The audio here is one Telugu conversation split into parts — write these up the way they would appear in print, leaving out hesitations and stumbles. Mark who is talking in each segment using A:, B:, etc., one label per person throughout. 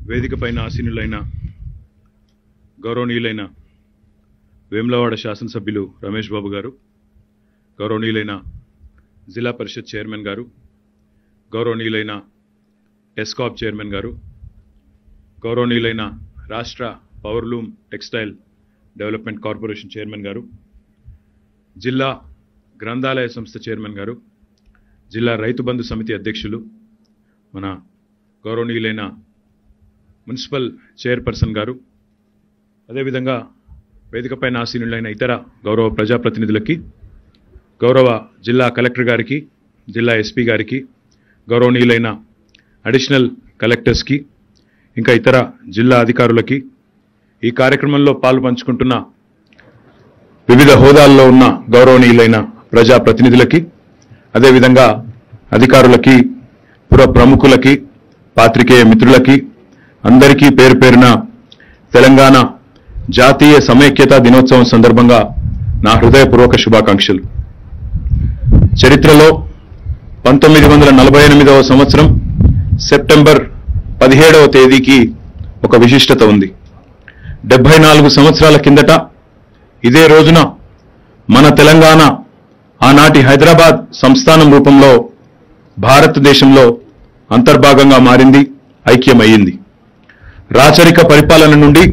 A: వేదికపైన ఆసీనులైన గౌరవనీయులైన వేములవాడ శాసనసభ్యులు రమేష్ బాబు గారు, గౌరవనీయులైన జిల్లా పరిషత్ చైర్మన్ గారు, గౌరవనీయులైన టెస్కాప్ చైర్మన్ గారు, గౌరవనీయులైన రాష్ట్ర powerloom textile development corporation chairman గారు, జిల్లా గ్రంథాలయ సంస్థ చైర్మన్ గారు, జిల్లా రైతు బంధు సమితి అధ్యక్షులు, మన గౌరవనీయులైన మున్సిపల్ చైర్పర్సన్ గారు, అదేవిధంగా వేదికపైన ఆసీనులైన ఇతర గౌరవ ప్రజాప్రతినిధులకి, గౌరవ జిల్లా కలెక్టర్ గారికి, జిల్లా ఎస్పీ గారికి, గౌరవనీయులైన అడిషనల్ కలెక్టర్స్కి, ఇంకా ఇతర జిల్లా అధికారులకి, ఈ కార్యక్రమంలో పాల్పంచుకుంటున్న వివిధ హోదాల్లో ఉన్న గౌరవనీయులైన ప్రజాప్రతినిధులకి, అదేవిధంగా అధికారులకి, పుర ప్రముఖులకి, పాత్రికేయ మిత్రులకి అందరికీ పేరు పేరున తెలంగాణ జాతీయ సమైక్యతా దినోత్సవం సందర్భంగా నా హృదయపూర్వక శుభాకాంక్షలు. చరిత్రలో 1948వ సంవత్సరం సెప్టెంబర్ 17వ తేదీకి ఒక విశిష్టత ఉంది. 74 సంవత్సరాల కిందట ఇదే రోజున మన తెలంగాణ ఆనాటి హైదరాబాద్ సంస్థానం రూపంలో భారతదేశంలో అంతర్భాగంగా మారింది, ఐక్యమయ్యింది. రాచరిక పరిపాలన నుండి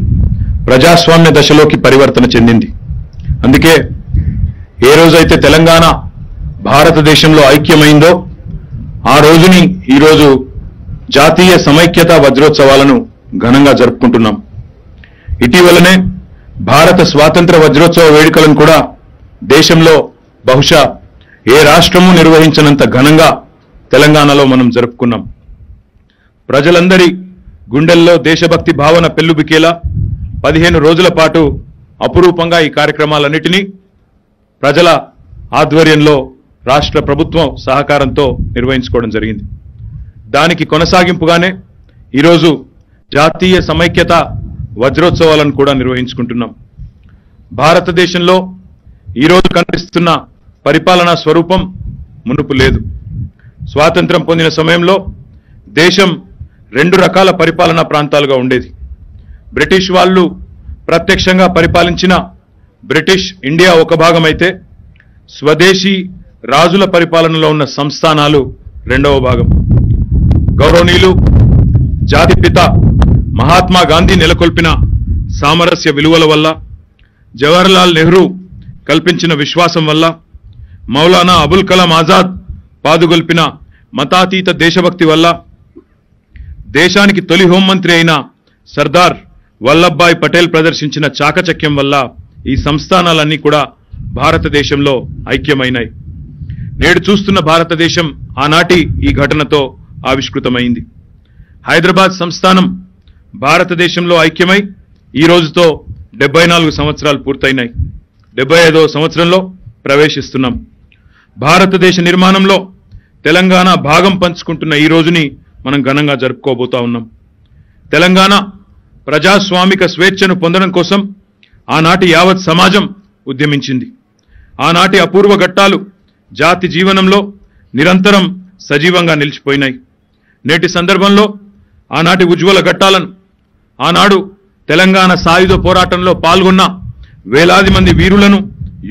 A: ప్రజాస్వామ్య దశలోకి పరివర్తన చెందింది. అందుకే ఏ రోజైతే తెలంగాణ భారతదేశంలో ఐక్యమైందో ఆ రోజుని ఈరోజు జాతీయ సమైక్యతా వజ్రోత్సవాలను ఘనంగా జరుపుకుంటున్నాం. ఇటీవలనే భారత స్వాతంత్ర వజ్రోత్సవ వేడుకలను కూడా దేశంలో బహుశా ఏ రాష్ట్రము నిర్వహించనంత ఘనంగా తెలంగాణలో మనం జరుపుకున్నాం. ప్రజలందరి గుండెల్లో దేశభక్తి భావన పెల్లుబికేలా 15 రోజుల పాటు అపురూపంగా ఈ కార్యక్రమాలన్నిటినీ ప్రజల ఆధ్వర్యంలో రాష్ట్ర ప్రభుత్వం సహకారంతో నిర్వహించుకోవడం జరిగింది. దానికి కొనసాగింపుగానే ఈరోజు జాతీయ సమైక్యత వజ్రోత్సవాలను కూడా నిర్వహించుకుంటున్నాం. భారతదేశంలో ఈరోజు కనిపిస్తున్న పరిపాలనా స్వరూపం మునుపు లేదు. స్వాతంత్రం పొందిన సమయంలో దేశం 2 రకాల పరిపాలనా ప్రాంతాలుగా ఉండేది. బ్రిటిష్ వాళ్ళు ప్రత్యక్షంగా పరిపాలించిన బ్రిటిష్ ఇండియా ఒక భాగమైతే, స్వదేశీ రాజుల పరిపాలనలో ఉన్న సంస్థానాలు రెండవ భాగం. గౌరవనీయులు జాతిపిత మహాత్మా గాంధీ నెలకొల్పిన సామరస్య విలువల వల్ల, జవహర్లాల్ నెహ్రూ కల్పించిన విశ్వాసం వల్ల, మౌలానా అబుల్ కలాం ఆజాద్ పాదుగొల్పిన మతాతీత దేశభక్తి వల్ల, దేశానికి తొలి హోంమంత్రి అయిన సర్దార్ వల్లభాయ్ పటేల్ ప్రదర్శించిన చాకచక్యం వల్ల ఈ సంస్థానాలన్నీ కూడా భారతదేశంలో ఐక్యమైనాయి. నేడు చూస్తున్న భారతదేశం ఆనాటి ఈ ఘటనతో ఆవిష్కృతమైంది. హైదరాబాద్ సంస్థానం భారతదేశంలో ఐక్యమై ఈ రోజుతో 74 సంవత్సరాలు పూర్తయినాయి. 75వ సంవత్సరంలో ప్రవేశిస్తున్నాం. భారతదేశ నిర్మాణంలో తెలంగాణ భాగం పంచుకుంటున్న ఈ రోజుని మనం ఘనంగా జరుపుకోబోతా ఉన్నాం. తెలంగాణ ప్రజాస్వామిక స్వేచ్ఛను పొందడం కోసం ఆనాటి యావత్ సమాజం ఉద్యమించింది. ఆనాటి అపూర్వ ఘట్టాలు జాతి జీవనంలో నిరంతరం సజీవంగా నిలిచిపోయినాయి. నేటి సందర్భంలో ఆనాటి ఉజ్వల ఘట్టాలను, ఆనాడు తెలంగాణ సాయుధ పోరాటంలో పాల్గొన్న వేలాది మంది వీరులను,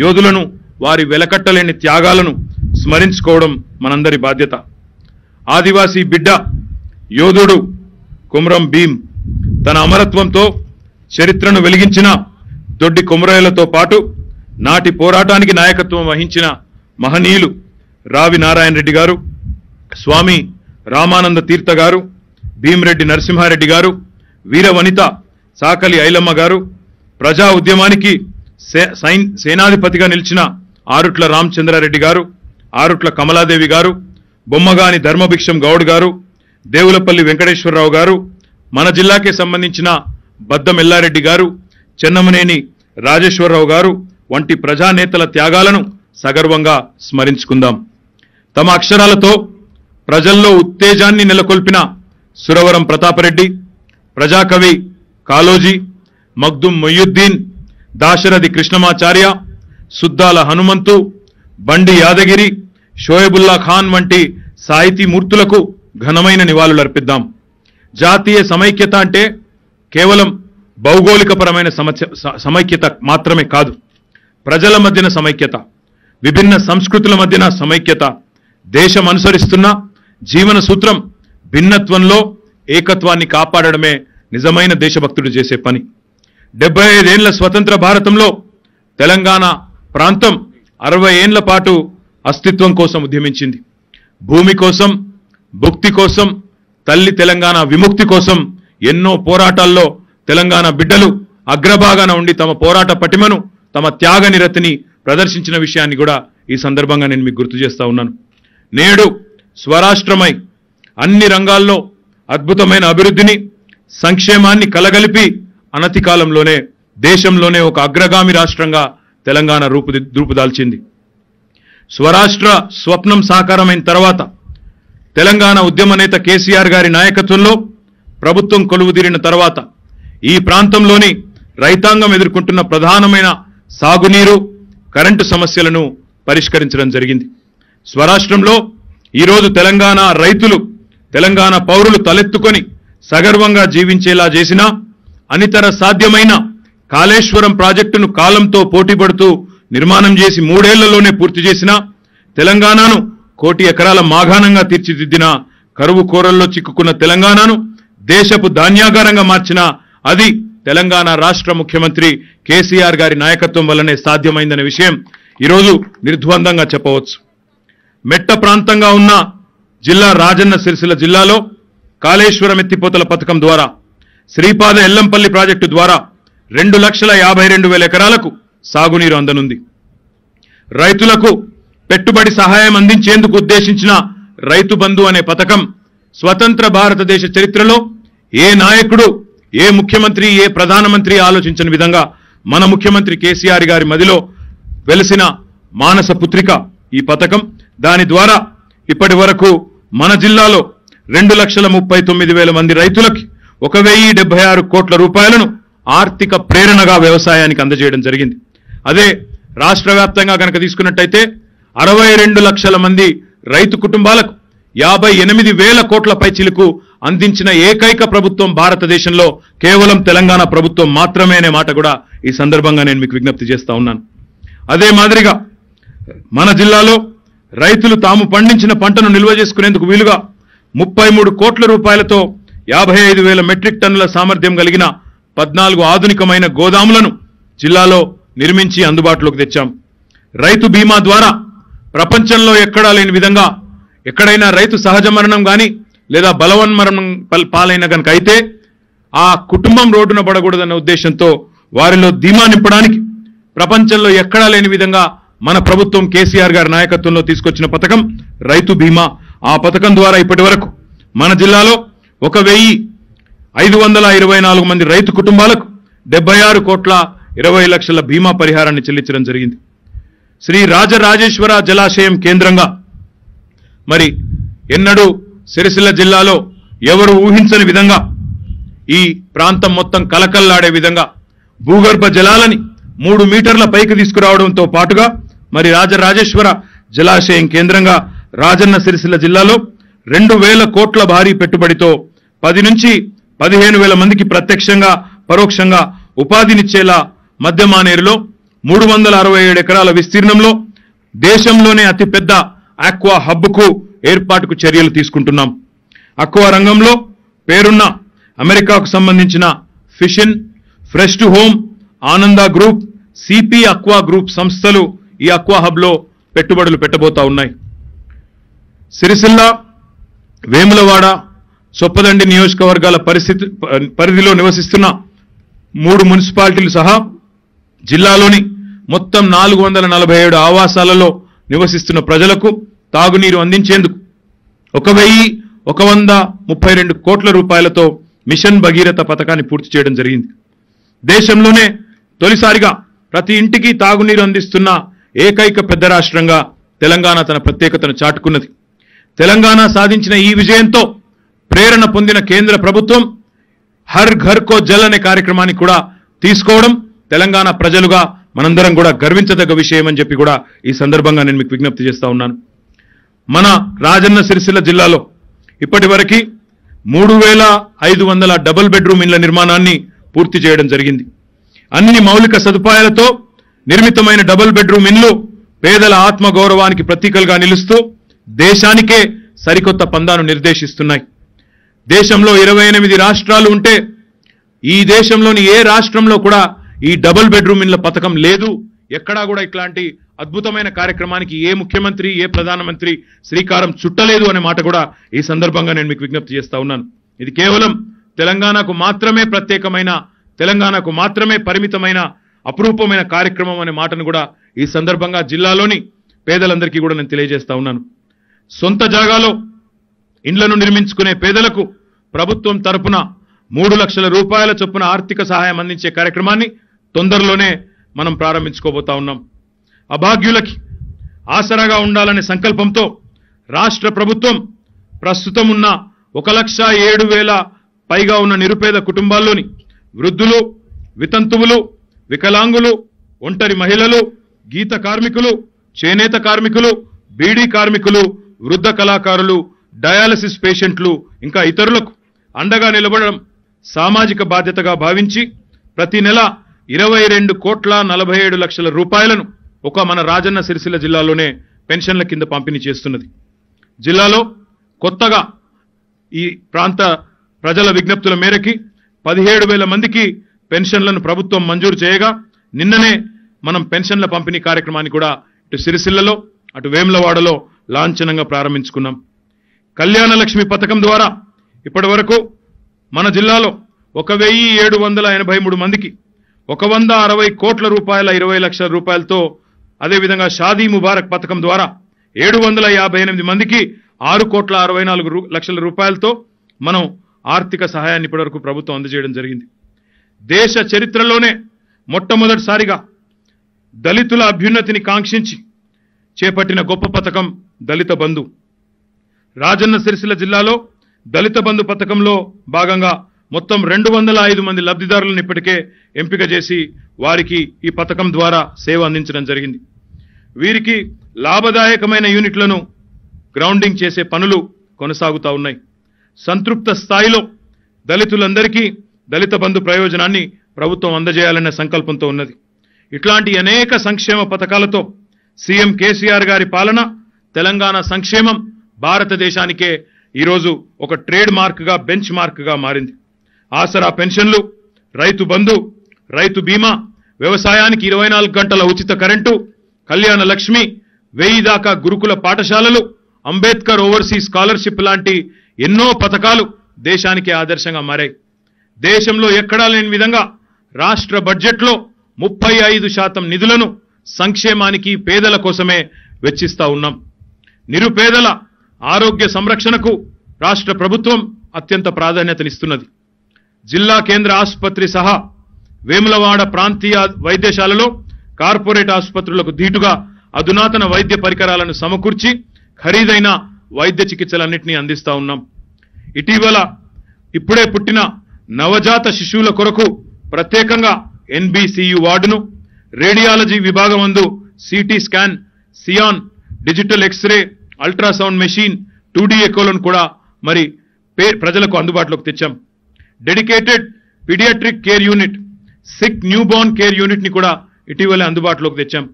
A: యోధులను, వారి వెలకట్టలేని త్యాగాలను స్మరించుకోవడం మనందరి బాధ్యత. ఆదివాసీ బిడ్డ యోధుడు కుమ్రం భీం తన అమరత్వంతో చరిత్రను వెలిగించిన దొడ్డి కొమరయ్యలతో పాటు నాటి పోరాటానికి నాయకత్వం వహించిన మహనీయులు రావి నారాయణ రెడ్డి గారు, స్వామి రామానంద తీర్థ గారు, భీమిరెడ్డి నరసింహారెడ్డి గారు, వీర వనిత సాకలి ఐలమ్మ గారు, ప్రజా ఉద్యమానికి సేనాధిపతిగా నిలిచిన ఆరుట్ల రామచంద్రారెడ్డి గారు, ఆరుట్ల కమలాదేవి గారు, బొమ్మగాని ధర్మభిక్షం గౌడ్ గారు, దేవులపల్లి వెంకటేశ్వరరావు గారు, మన జిల్లాకే సంబంధించిన బద్దం ఎల్లారెడ్డి గారు, చెన్నమనేని రాజేశ్వరరావు గారు వంటి ప్రజానేతల త్యాగాలను సగర్వంగా స్మరించుకుందాం. తమ అక్షరాలతో ప్రజల్లో ఉత్తేజాన్ని నెలకొల్పిన సురవరం ప్రతాపరెడ్డి, ప్రజాకవి కాళోజీ, మగ్దుం మొయ్యుద్దీన్, దాశరథి కృష్ణమాచార్య, సుద్దాల హనుమంతు, బండి యాదగిరి, షోయబుల్లా ఖాన్ వంటి సాహితీ మూర్తులకు ఘనమైన నివాళులర్పిద్దాం. జాతీయ సమైక్యత అంటే కేవలం భౌగోళికపరమైన సమైక్యత మాత్రమే కాదు, ప్రజల మధ్యన సమైక్యత, విభిన్న సంస్కృతుల మధ్యన సమైక్యత, దేశం అనుసరిస్తున్న జీవన సూత్రం భిన్నత్వంలో ఏకత్వాన్ని కాపాడడమే నిజమైన దేశభక్తుడు చేసే పని. 75 ఏళ్ల స్వతంత్ర భారతంలో తెలంగాణ ప్రాంతం 60 ఏళ్ల పాటు అస్తిత్వం కోసం ఉద్యమించింది. భూమి కోసం, భుక్తి కోసం, తల్లి తెలంగాణ విముక్తి కోసం ఎన్నో పోరాటాల్లో తెలంగాణ బిడ్డలు అగ్రభాగాన ఉండి తమ పోరాట పటిమను, తమ త్యాగ నిరతిని ప్రదర్శించిన విషయాన్ని కూడా ఈ సందర్భంగా నేను మీకు గుర్తు చేస్తా ఉన్నాను. నేడు స్వరాష్ట్రమై అన్ని రంగాల్లో అద్భుతమైన అభివృద్ధిని, సంక్షేమాన్ని కలగలిపి అనతి కాలంలోనే దేశంలోనే ఒక అగ్రగామి రాష్ట్రంగా తెలంగాణ రూపుదాల్చింది. స్వరాష్ట్ర స్వప్నం సాకారమైన తర్వాత తెలంగాణ ఉద్యమ నేత కేసీఆర్ గారి నాయకత్వంలో ప్రభుత్వం కొలువుదీరిన తర్వాత ఈ ప్రాంతంలోని రైతాంగం ఎదుర్కొంటున్న ప్రధానమైన సాగునీరు, కరెంటు సమస్యలను పరిష్కరించడం జరిగింది. స్వరాష్ట్రంలో ఈరోజు తెలంగాణ రైతులు, తెలంగాణ పౌరులు తలెత్తుకొని సగర్వంగా జీవించేలా చేసిన అనితర సాధ్యమైన కాళేశ్వరం ప్రాజెక్టును కాలంతో పోటీపడుతూ నిర్మాణం చేసి 3 ఏళ్లలోనే పూర్తి చేసిన, తెలంగాణను 1 కోటి ఎకరాల మాగాణంగా తీర్చిదిద్దిన, కరువు కోరల్లో చిక్కుకున్న తెలంగాణను దేశపు ధాన్యాగారంగా మార్చిన అది తెలంగాణ రాష్ట్ర ముఖ్యమంత్రి కేసీఆర్ గారి నాయకత్వం వల్లనే సాధ్యమైందనే విషయం ఈరోజు నిర్ద్వందంగా చెప్పవచ్చు. మెట్ట ప్రాంతంగా ఉన్న జిల్లా రాజన్న సిరిసిల్ల జిల్లాలో కాళేశ్వరం ఎత్తిపోతల పథకం ద్వారా, శ్రీపాద ఎల్లంపల్లి ప్రాజెక్టు ద్వారా 2,52,000 ఎకరాలకు సాగునీరు అందనుంది. రైతులకు పెట్టుబడి సహాయం అందించేందుకు ఉద్దేశించిన రైతు బంధు అనే పథకం స్వతంత్ర భారతదేశ చరిత్రలో ఏ నాయకుడు, ఏ ముఖ్యమంత్రి, ఏ ప్రధానమంత్రి ఆలోచించని విధంగా మన ముఖ్యమంత్రి కేసీఆర్ గారి మదిలో వెలిసిన మానస పుత్రిక ఈ పథకం. దాని ద్వారా ఇప్పటి వరకు మన జిల్లాలో 2,39,000 మంది రైతులకి 1,076 కోట్ల రూపాయలను ఆర్థిక ప్రేరణగా వ్యవసాయానికి అందజేయడం జరిగింది. అదే రాష్ట్ర వ్యాప్తంగా కనుక తీసుకున్నట్టయితే 62 లక్షల మంది రైతు కుటుంబాలకు 58,000 కోట్ల పైచిలకు అందించిన ఏకైక ప్రభుత్వం భారతదేశంలో కేవలం తెలంగాణ ప్రభుత్వం మాత్రమే అనే మాట కూడా ఈ సందర్భంగా నేను మీకు విజ్ఞప్తి చేస్తా ఉన్నాను. అదే మాదిరిగా మన జిల్లాలో రైతులు తాము పండించిన పంటను నిల్వ చేసుకునేందుకు వీలుగా 33 కోట్ల రూపాయలతో 55,000 మెట్రిక్ టన్నుల సామర్థ్యం కలిగిన 14 ఆధునికమైన గోదాములను జిల్లాలో నిర్మించి అందుబాటులోకి తెచ్చాం. రైతు బీమా ద్వారా ప్రపంచంలో ఎక్కడా లేని విధంగా ఎక్కడైనా రైతు సహజ మరణం కానీ లేదా బలవన్మరణం పాలైన కనుక అయితే ఆ కుటుంబం రోడ్డున పడకూడదన్న ఉద్దేశంతో వారిలో ధీమా నింపడానికి ప్రపంచంలో ఎక్కడా లేని విధంగా మన ప్రభుత్వం కేసీఆర్ గారి నాయకత్వంలో తీసుకొచ్చిన పథకం రైతు బీమా. ఆ పథకం ద్వారా ఇప్పటి వరకు మన జిల్లాలో 1,524 మంది రైతు కుటుంబాలకు 76 కోట్ల 20 లక్షల బీమా పరిహారాన్ని చెల్లించడం జరిగింది. శ్రీ రాజరాజేశ్వర జలాశయం కేంద్రంగా మరి ఎన్నడూ సిరిసిల్ల జిల్లాలో ఎవరు ఊహించని విధంగా ఈ ప్రాంతం మొత్తం కలకల్లాడే విధంగా భూగర్భ జలాలని 3 మీటర్ల పైకి తీసుకురావడంతో పాటుగా మరి రాజరాజేశ్వర జలాశయం కేంద్రంగా రాజన్న సిరిసిల్ల జిల్లాలో 2,000 కోట్ల భారీ పెట్టుబడితో 10 నుంచి 15,000 మందికి ప్రత్యక్షంగా పరోక్షంగా ఉపాధినిచ్చేలా మధ్యమానేరులో 367 ఎకరాల విస్తీర్ణంలో దేశంలోనే అతిపెద్ద ఆక్వా హబ్కు ఏర్పాటుకు చర్యలు తీసుకుంటున్నాం. ఆక్వా రంగంలో పేరున్న అమెరికాకు సంబంధించిన ఫిషన్, ఫ్రెష్ టు హోమ్, ఆనంద గ్రూప్, సిపి ఆక్వా గ్రూప్ సంస్థలు ఈ ఆక్వా హబ్లో పెట్టుబడులు పెట్టబోతా ఉన్నాయి. సిరిసిల్ల, వేములవాడ, చొప్పదండి నియోజకవర్గాల పరిధిలో నివసిస్తున్న 3 మున్సిపాలిటీలు సహా జిల్లాలోని మొత్తం 447 ఆవాసాలలో నివసిస్తున్న ప్రజలకు తాగునీరు అందించేందుకు 1,132 కోట్ల రూపాయలతో మిషన్ భగీరథ పథకాన్ని పూర్తి చేయడం జరిగింది. దేశంలోనే తొలిసారిగా ప్రతి ఇంటికి తాగునీరు అందిస్తున్న ఏకైక పెద్ద రాష్ట్రంగా తెలంగాణ తన ప్రత్యేకతను చాటుకున్నది. తెలంగాణ సాధించిన ఈ విజయంతో ప్రేరణ పొందిన కేంద్ర ప్రభుత్వం హర్ ఘర్ కో జల్ అనే కార్యక్రమాన్ని కూడా తీసుకోవడం తెలంగాణ ప్రజలుగా మనందరం కూడా గర్వించదగ్గ విషయం అని చెప్పి కూడా ఈ సందర్భంగా నేను మీకు విజ్ఞప్తి చేస్తా ఉన్నాను. మన రాజన్న సిరిసిల్ల జిల్లాలో ఇప్పటివరకు 3500 డబుల్ బెడ్రూమ్ ఇళ్ల నిర్మాణాన్ని పూర్తి చేయడం జరిగింది. అన్ని మౌలిక సదుపాయాలతో నిర్మితమైన డబుల్ బెడ్రూమ్ ఇళ్లు పేదల ఆత్మగౌరవానికి ప్రతీకలుగా నిలుస్తూ దేశానికే సరికొత్త పందాను నిర్దేశిస్తున్నాయి. దేశంలో 28 రాష్ట్రాలు ఉంటే ఈ దేశంలోని ఏ రాష్ట్రంలో కూడా ఈ డబుల్ బెడ్రూమ్ ఇళ్ల పథకం లేదు. ఎక్కడా కూడా ఇట్లాంటి అద్భుతమైన కార్యక్రమానికి ఏ ముఖ్యమంత్రి ఏ ప్రధానమంత్రి శ్రీకారం చుట్టలేదు అనే మాట కూడా ఈ సందర్భంగా నేను మీకు విజ్ఞప్తి చేస్తా ఉన్నాను. ఇది కేవలం తెలంగాణకు మాత్రమే ప్రత్యేకమైన, తెలంగాణకు మాత్రమే పరిమితమైన అపురూపమైన కార్యక్రమం అనే మాటను కూడా ఈ సందర్భంగా జిల్లాలోని పేదలందరికీ కూడా నేను తెలియజేస్తా ఉన్నాను. సొంత జాగాలో ఇండ్లను నిర్మించుకునే పేదలకు ప్రభుత్వం తరపున 3 లక్షల రూపాయల చొప్పున ఆర్థిక సహాయం అందించే కార్యక్రమాన్ని తొందరలోనే మనం ప్రారంభించుకోబోతా ఉన్నాం. అభాగ్యులకి ఆసరాగా ఉండాలనే సంకల్పంతో రాష్ట్ర ప్రభుత్వం ప్రస్తుతం ఉన్న 1,07,000 పైగా ఉన్న నిరుపేద కుటుంబాల్లోని వృద్ధులు, వితంతువులు, వికలాంగులు, ఒంటరి మహిళలు, గీత కార్మికులు, చేనేత కార్మికులు, బీడీ కార్మికులు, వృద్ధ కళాకారులు, డయాలసిస్ పేషెంట్లు ఇంకా ఇతరులకు అండగా నిలబడడం సామాజిక బాధ్యతగా భావించి ప్రతి నెల 22,47,00,000 రూపాయలను మన రాజన్న సిరిసిల్ల జిల్లాలోనే పెన్షన్ల కింద పంపిణీ చేస్తున్నది. జిల్లాలో కొత్తగా ఈ ప్రాంత ప్రజల విజ్ఞప్తుల మేరకి 17,000 మందికి పెన్షన్లను ప్రభుత్వం మంజూరు చేయగా నిన్ననే మనం పెన్షన్ల పంపిణీ కార్యక్రమాన్ని కూడా ఇటు సిరిసిల్లలో అటు వేములవాడలో లాంఛనంగా ప్రారంభించుకున్నాం. కళ్యాణ లక్ష్మి పథకం ద్వారా ఇప్పటి వరకు మన జిల్లాలో 1,783 మందికి 160 కోట్ల రూపాయల 20 లక్షల రూపాయలతో, అదేవిధంగా షాదీ ముబారక్ పథకం ద్వారా 758 మందికి 6,64 లక్షల రూపాయలతో మనం ఆర్థిక సహాయాన్ని ఇప్పటివరకు ప్రభుత్వం అందజేయడం జరిగింది. దేశ చరిత్రలోనే మొట్టమొదటిసారిగా దళితుల అభ్యున్నతిని కాంక్షించి చేపట్టిన గొప్ప పథకం దళిత బంధు. రాజన్న సిరిసిల్ల జిల్లాలో దళిత బంధు పథకంలో భాగంగా మొత్తం 205 మంది లబ్ధిదారులను ఇప్పటికే ఎంపిక చేసి వారికి ఈ పథకం ద్వారా సేవ అందించడం జరిగింది. వీరికి లాభదాయకమైన యూనిట్లను గ్రౌండింగ్ చేసే పనులు కొనసాగుతా ఉన్నాయి. సంతృప్త స్థాయిలో దళితులందరికీ దళిత బంధు ప్రయోజనాన్ని ప్రభుత్వం అందజేయాలన్న సంకల్పంతో ఉన్నది. ఇట్లాంటి అనేక సంక్షేమ పథకాలతో సీఎం కేసీఆర్ గారి పాలన, తెలంగాణ సంక్షేమం భారతదేశానికే ఈరోజు ఒక ట్రేడ్ మార్క్గా, బెంచ్ మార్క్గా మారింది. ఆసరా పెన్షన్లు, రైతు బంధు, రైతు బీమా, వ్యవసాయానికి 24 గంటల ఉచిత కరెంటు, కళ్యాణ లక్ష్మి, 1000 దాకా గురుకుల పాఠశాలలు, అంబేద్కర్ ఓవర్సీస్ స్కాలర్షిప్ లాంటి ఎన్నో పథకాలు దేశానికి ఆదర్శంగా మారాయి. దేశంలో ఎక్కడా లేని విధంగా రాష్ట్ర బడ్జెట్లో 35% నిధులను సంక్షేమానికి, పేదల కోసమే వెచ్చిస్తా ఉన్నాం. నిరుపేదల ఆరోగ్య సంరక్షణకు రాష్ట్ర ప్రభుత్వం అత్యంత ప్రాధాన్యతనిస్తున్నది. జిల్లా కేంద్ర ఆసుపత్రి సహా వేములవాడ ప్రాంతీయ వైద్యశాలలో కార్పొరేట్ ఆసుపత్రులకు ధీటుగా అధునాతన వైద్య పరికరాలను సమకూర్చి ఖరీదైన వైద్య చికిత్సలన్నింటినీ అందిస్తా ఉన్నాం. ఇటీవల ఇప్పుడే పుట్టిన నవజాత శిశువుల కొరకు ప్రత్యేకంగా NBCU వార్డును, రేడియాలజీ విభాగం నందు CT స్కాన్, సియాన్, digital X-ray, ultrasound machine, 2D ఎకోలను కూడా మరి ప్రజలకు అందుబాటులోకి తెచ్చాం. Dedicated paediatric care unit, sick newborn care unit ని కూడా ఇటీవలే అందుబాటులోకి తెచ్చాం.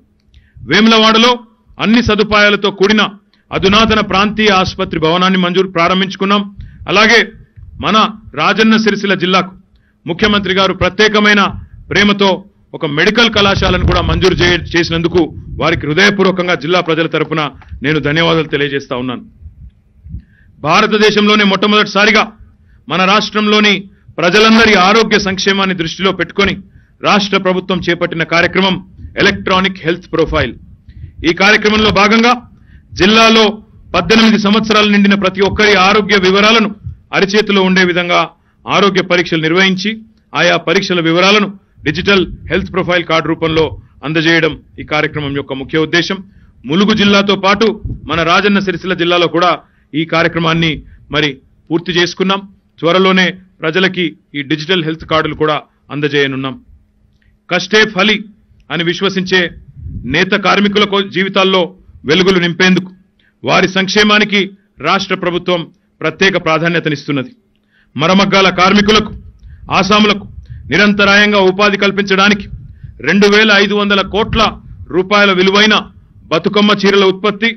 A: వేములవాడలో అన్ని సదుపాయాలతో కూడిన అధునాతన ప్రాంతీయ ఆసుపత్రి భవనాన్ని ప్రారంభించుకున్నాం. అలాగే మన రాజన్న సిరిసిల్ల జిల్లాకు ముఖ్యమంత్రి గారు ప్రత్యేకమైన ప్రేమతో ఒక మెడికల్ కళాశాలను కూడా మంజూరు చేసినందుకు వారికి హృదయపూర్వకంగా జిల్లా ప్రజల తరపున నేను ధన్యవాదాలు తెలియజేస్తా ఉన్నాను. భారతదేశంలోనే మొట్టమొదటిసారిగా మన రాష్ట్రంలోని ప్రజలందరి ఆరోగ్య సంక్షేమాన్ని దృష్టిలో పెట్టుకొని రాష్ట్ర ప్రభుత్వం చేపట్టిన కార్యక్రమం ఎలక్ట్రానిక్ హెల్త్ ప్రొఫైల్. ఈ కార్యక్రమంలో భాగంగా జిల్లాలో 18 సంవత్సరాలు నిండిన ప్రతి ఒక్కరి ఆరోగ్య వివరాలను అరిచేతిలో ఉండే విధంగా ఆరోగ్య పరీక్షలు నిర్వహించి ఆయా పరీక్షల వివరాలను డిజిటల్ హెల్త్ ప్రొఫైల్ కార్డు రూపంలో అందజేయడం ఈ కార్యక్రమం యొక్క ముఖ్య ఉద్దేశం. ములుగు జిల్లాతో పాటు మన రాజన్న సిరిసిల్ల జిల్లాలో కూడా ఈ కార్యక్రమాన్ని మరి పూర్తి చేసుకున్నాం. త్వరలోనే ప్రజలకి ఈ డిజిటల్ హెల్త్ కార్డులు కూడా అందజేయనున్నాం. కష్టే ఫలి అని విశ్వసించే నేత కార్మికుల జీవితాల్లో వెలుగులు నింపేందుకు వారి సంక్షేమానికి రాష్ట్ర ప్రభుత్వం ప్రత్యేక ప్రాధాన్యతనిస్తున్నది. మరమగ్గాల కార్మికులకు, ఆసాములకు నిరంతరాయంగా ఉపాధి కల్పించడానికి 2,500 కోట్ల రూపాయల విలువైన బతుకమ్మ చీరల ఉత్పత్తి,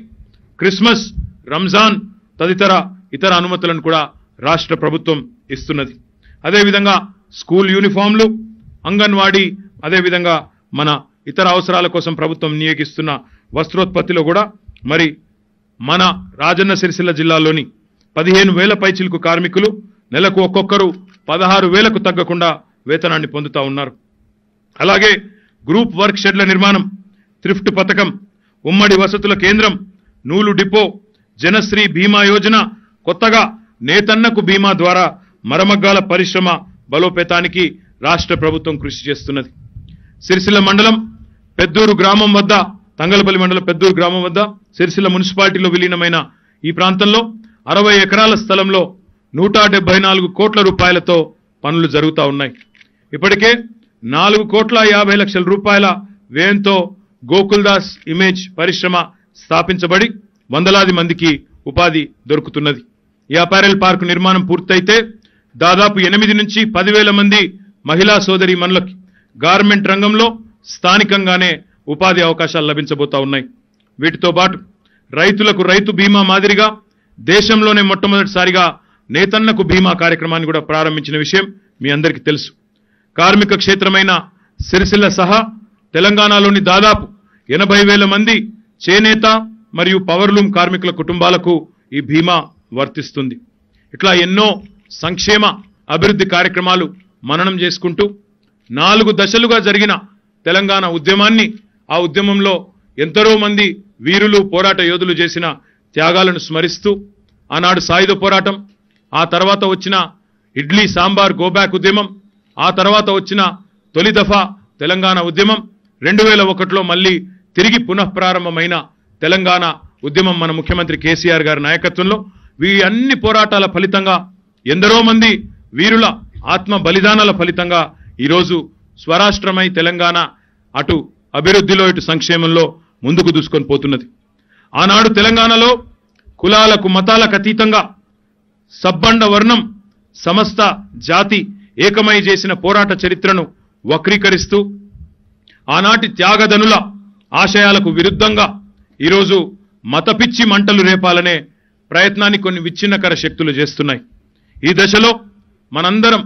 A: క్రిస్మస్, రంజాన్ తదితర ఇతర అనుమతులను కూడా రాష్ట్ర ప్రభుత్వం ఇస్తున్నది. అదేవిధంగా స్కూల్ యూనిఫామ్లు, అంగన్వాడీ, అదేవిధంగా మన ఇతర అవసరాల కోసం ప్రభుత్వం నియోగిస్తున్న వస్త్రోత్పత్తిలో కూడా మరి మన రాజన్న సిరిసిల్ల జిల్లాలోని 15,000 పైచిలుకు కార్మికులు నెలకు ఒక్కొక్కరు 16,000కు తగ్గకుండా వేతనాన్ని పొందుతా ఉన్నారు. అలాగే గ్రూప్ వర్క్ షెడ్ల నిర్మాణం, థ్రిఫ్ట్ పథకం, ఉమ్మడి వసతుల కేంద్రం, నూలు డిపో, జనశ్రీ బీమా యోజన, కొత్తగా నేతన్నకు బీమా ద్వారా మరమగ్గాల పరిశ్రమ బలోపేతానికి రాష్ట్ర ప్రభుత్వం కృషి చేస్తున్నది. సిరిసిల్ల మండలం పెద్దూరు గ్రామం వద్ద, తంగలపల్లి మండలం పెద్దూరు గ్రామం వద్ద సిరిసిల్ల మున్సిపాలిటీలో విలీనమైన ఈ ప్రాంతంలో 60 ఎకరాల స్థలంలో 174 కోట్ల రూపాయలతో పనులు జరుగుతూ ఉన్నాయి. ఇప్పటికే 4,50,00,000 రూపాయల వ్యయంతో గోకుల్దాస్ ఇమేజ్ పరిశ్రమ స్థాపించబడి వందలాది మందికి ఉపాధి దొరుకుతున్నది. ఈ అపారెల్ పార్కు నిర్మాణం పూర్తయితే దాదాపు 8 నుంచి 10,000 మంది మహిళా సోదరి మనులకి గార్మెంట్ రంగంలో స్థానికంగానే ఉపాధి అవకాశాలు లభించబోతా ఉన్నాయి. వీటితో పాటు రైతులకు రైతు బీమా మాదిరిగా దేశంలోనే మొట్టమొదటిసారిగా నేతన్నకు బీమా కార్యక్రమాన్ని కూడా ప్రారంభించిన విషయం మీ అందరికీ తెలుసు. కార్మిక క్షేత్రమైన సిరిసిల్ల సహా తెలంగాణలోని దాదాపు 80,000 మంది చేనేత మరియు పవర్లూమ్ కార్మికుల కుటుంబాలకు ఈ బీమా వర్తిస్తుంది. ఇట్లా ఎన్నో సంక్షేమ అభివృద్ధి కార్యక్రమాలు మననం చేసుకుంటూ 4 దశలుగా జరిగిన తెలంగాణ ఉద్యమాన్ని, ఆ ఉద్యమంలో ఎందరో మంది వీరులు, పోరాట యోధులు చేసిన త్యాగాలను స్మరిస్తూ ఆనాడు సాయుధ పోరాటం, ఆ తర్వాత వచ్చిన ఇడ్లీ సాంబార్ గోబ్యాక్ ఉద్యమం, ఆ తర్వాత వచ్చిన తొలి దఫా తెలంగాణ ఉద్యమం, 2001లో మళ్ళీ తిరిగి పునఃప్రారంభమైన తెలంగాణ ఉద్యమం మన ముఖ్యమంత్రి కేసీఆర్ గారి నాయకత్వంలో, ఈ అన్ని పోరాటాల ఫలితంగా ఎందరో మంది వీరుల ఆత్మ బలిదానాల ఫలితంగా ఈరోజు స్వరాష్ట్రమై తెలంగాణ అటు అభివృద్ధిలో ఇటు సంక్షేమంలో ముందుకు దూసుకొని పోతున్నది. ఆనాడు తెలంగాణలో కులాలకు మతాలకు అతీతంగా సబ్బండ వర్ణం సమస్త జాతి ఏకమై చేసిన పోరాట చరిత్రను వక్రీకరిస్తూ ఆనాటి త్యాగధనుల ఆశయాలకు విరుద్ధంగా ఈరోజు మతపిచ్చి మంటలు రేపాలనే ప్రయత్నాన్ని కొన్ని విచ్ఛిన్నకర శక్తులు చేస్తున్నాయి. ఈ దశలో మనందరం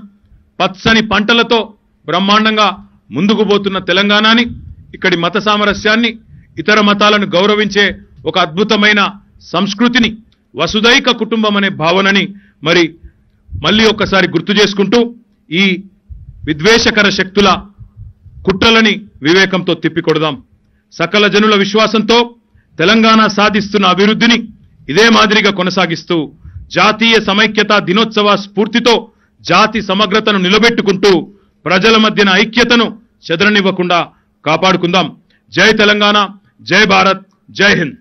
A: పచ్చని పంటలతో బ్రహ్మాండంగా ముందుకు పోతున్న తెలంగాణని, ఇక్కడి మత సామరస్యాన్ని, ఇతర మతాలను గౌరవించే ఒక అద్భుతమైన సంస్కృతిని, వసుదైక కుటుంబం అనే భావనని మళ్ళీ ఒక్కసారి గుర్తు చేసుకుంటూ ఈ విద్వేషకర శక్తుల కుట్రలని వివేకంతో తిప్పికొడదాం. సకల జనుల విశ్వాసంతో తెలంగాణ సాధిస్తున్న అభివృద్ధిని ఇదే మాదిరిగా కొనసాగిస్తూ జాతీయ సమైక్యత దినోత్సవ స్ఫూర్తితో జాతి సమగ్రతను నిలబెట్టుకుంటూ ప్రజల మధ్యన ఐక్యతను చెదరనివ్వకుండా కాపాడుకుందాం. జై తెలంగాణ, జై భారత్, జై హింద్.